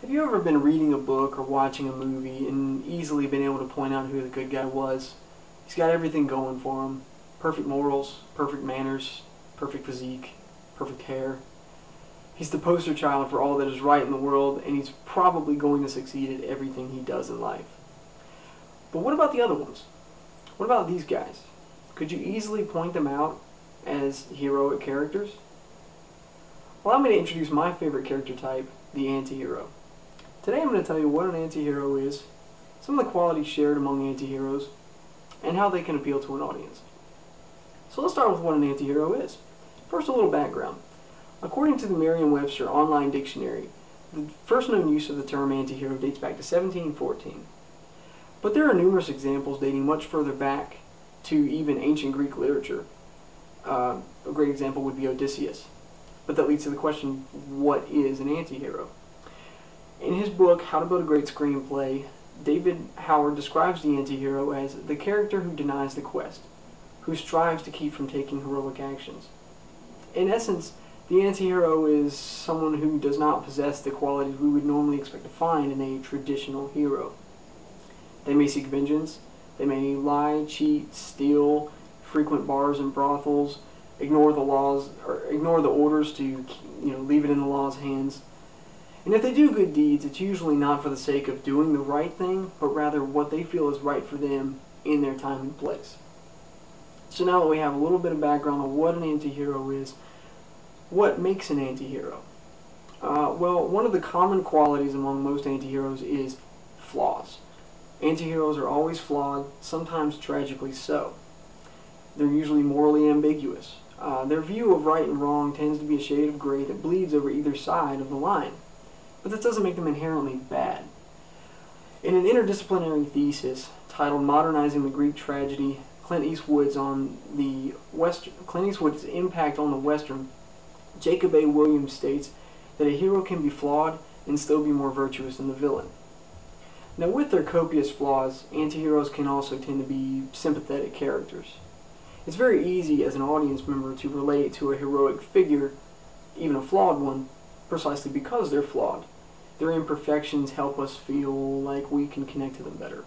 Have you ever been reading a book or watching a movie and easily been able to point out who the good guy was? He's got everything going for him. Perfect morals, perfect manners, perfect physique, perfect hair. He's the poster child for all that is right in the world, and he's probably going to succeed at everything he does in life. But what about the other ones? What about these guys? Could you easily point them out as heroic characters? Allow me to introduce my favorite character type, the anti-hero. Today I'm going to tell you what an anti-hero is, some of the qualities shared among anti-heroes, and how they can appeal to an audience. So let's start with what an anti-hero is. First, a little background. According to the Merriam-Webster Online Dictionary, the first known use of the term anti-hero dates back to 1714. But there are numerous examples dating much further back to even ancient Greek literature. A great example would be Odysseus. But that leads to the question, what is an anti-hero? In his book, How to Build a Great Screenplay, David Howard describes the anti-hero as the character who denies the quest, who strives to keep from taking heroic actions. In essence, the anti-hero is someone who does not possess the qualities we would normally expect to find in a traditional hero. They may seek vengeance, they may lie, cheat, steal, frequent bars and brothels, ignore the laws, or ignore the orders to, leave it in the law's hands. And if they do good deeds, it's usually not for the sake of doing the right thing, but rather what they feel is right for them in their time and place. So now that we have a little bit of background on what an anti-hero is, what makes an anti-hero? Well, one of the common qualities among most anti-heroes is flaws. Anti-heroes are always flawed, sometimes tragically so. They're usually morally ambiguous. Their view of right and wrong tends to be a shade of gray that bleeds over either side of the line. But this doesn't make them inherently bad. In an interdisciplinary thesis titled Modernizing the Greek Tragedy, Clint Eastwood's impact on the Western, Jacob A. Williams states that a hero can be flawed and still be more virtuous than the villain. Now, with their copious flaws, anti-heroes can also tend to be sympathetic characters. It's very easy as an audience member to relate to a heroic figure, even a flawed one, precisely because they're flawed. Their imperfections help us feel like we can connect to them better.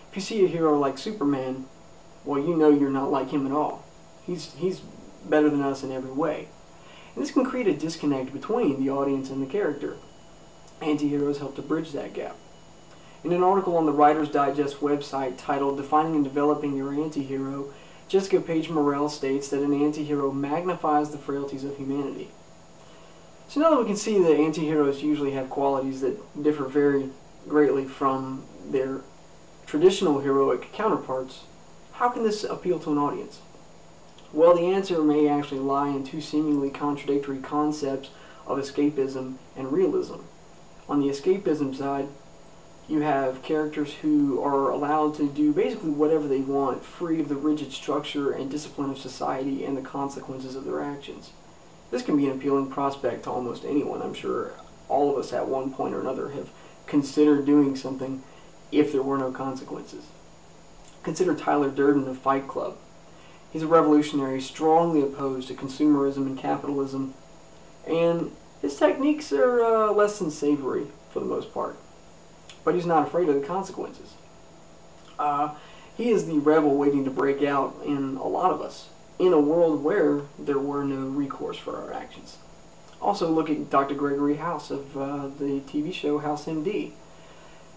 If you see a hero like Superman, well, you know you're not like him at all. He's better than us in every way. And this can create a disconnect between the audience and the character. Anti-heroes help to bridge that gap. In an article on the Writer's Digest website titled Defining and Developing Your Anti-Hero, Jessica Page Morrell states that an anti-hero magnifies the frailties of humanity. So now that we can see that anti-heroes usually have qualities that differ very greatly from their traditional heroic counterparts, how can this appeal to an audience? Well, the answer may actually lie in two seemingly contradictory concepts of escapism and realism. On the escapism side, you have characters who are allowed to do basically whatever they want, free of the rigid structure and discipline of society and the consequences of their actions. This can be an appealing prospect to almost anyone. I'm sure all of us at one point or another have considered doing something if there were no consequences. Consider Tyler Durden of Fight Club. He's a revolutionary strongly opposed to consumerism and capitalism, and his techniques are less than savory for the most part. But he's not afraid of the consequences. He is the rebel waiting to break out in a lot of us, in a world where there were no recourse for our actions. Also look at Dr. Gregory House of the TV show House MD.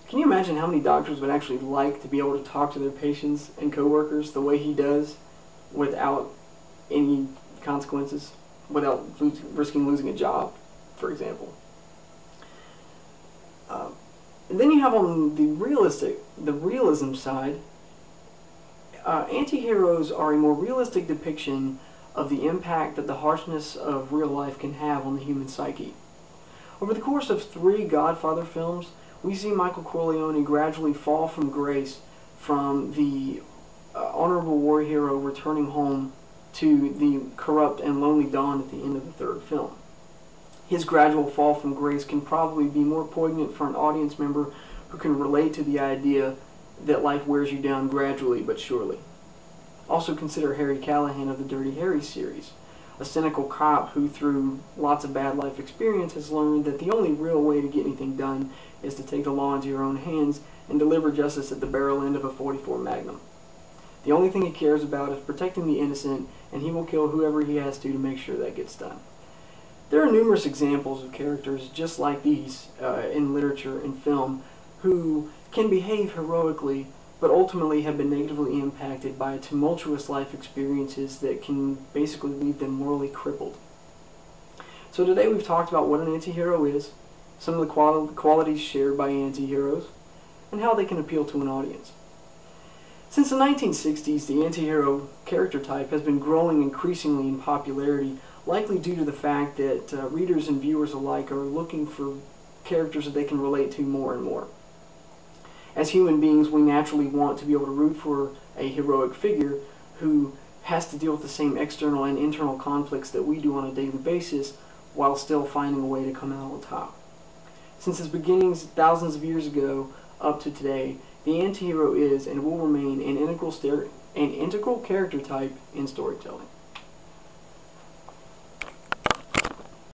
Can you imagine how many doctors would actually like to be able to talk to their patients and coworkers the way he does without any consequences, without risking losing a job, for example? And then you have on the realism side, anti-heroes are a more realistic depiction of the impact that the harshness of real life can have on the human psyche. Over the course of 3 Godfather films, we see Michael Corleone gradually fall from grace from the honorable war hero returning home to the corrupt and lonely Don at the end of the 3rd film. His gradual fall from grace can probably be more poignant for an audience member who can relate to the idea that life wears you down gradually but surely. Also consider Harry Callahan of the Dirty Harry series. a cynical cop who, through lots of bad life experience, has learned that the only real way to get anything done is to take the law into your own hands and deliver justice at the barrel end of a .44 Magnum. The only thing he cares about is protecting the innocent, and he will kill whoever he has to make sure that gets done. There are numerous examples of characters just like these in literature and film who can behave heroically but ultimately have been negatively impacted by tumultuous life experiences that can basically leave them morally crippled. So today we've talked about what an anti-hero is, some of the qualities shared by anti-heroes, and how they can appeal to an audience. Since the 1960s, the anti-hero character type has been growing increasingly in popularity, likely due to the fact that readers and viewers alike are looking for characters that they can relate to more and more. As human beings, we naturally want to be able to root for a heroic figure who has to deal with the same external and internal conflicts that we do on a daily basis while still finding a way to come out on top. Since its beginnings thousands of years ago up to today, the anti-hero is and will remain an integral character type in storytelling.